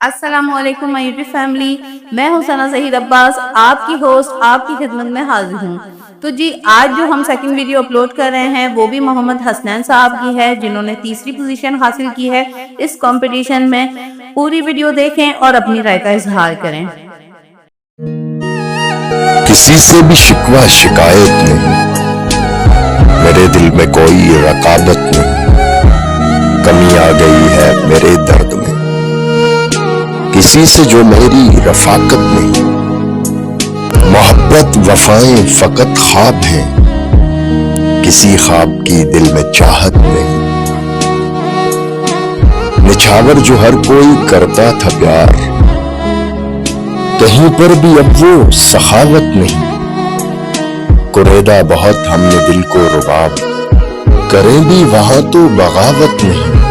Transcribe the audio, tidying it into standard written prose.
अस्सलामुअलैकुम my YouTube family. मैं हूं सना अब्बास, आपकी होस्ट, आपकी खिदमत में हाजिर हूं। तो जी, आज जो हम सेकंड वीडियो अपलोड कर रहे हैं वो भी मोहम्मद हसनैन साहब की है, जिन्होंने तीसरी पोजीशन हासिल की है इस कंपटीशन में। पूरी वीडियो देखें और अपनी राय का इजहार करें। किसी से भी शिकवा शिकायत नहीं, मेरे दिल में कोई रकाबत नहीं। कमी आ गई है मेरे दर्द में, किसी से जो मेरी रफाकत नहीं। मोहब्बत वफाएं फकत ख्वाब हैं, किसी ख्वाब की दिल में चाहत नहीं। निछावर जो हर कोई करता था प्यार, कहीं पर भी अब वो सखावत नहीं। कुरेदा बहुत हमने दिल को रुबाब, करें भी वहां तो बगावत नहीं।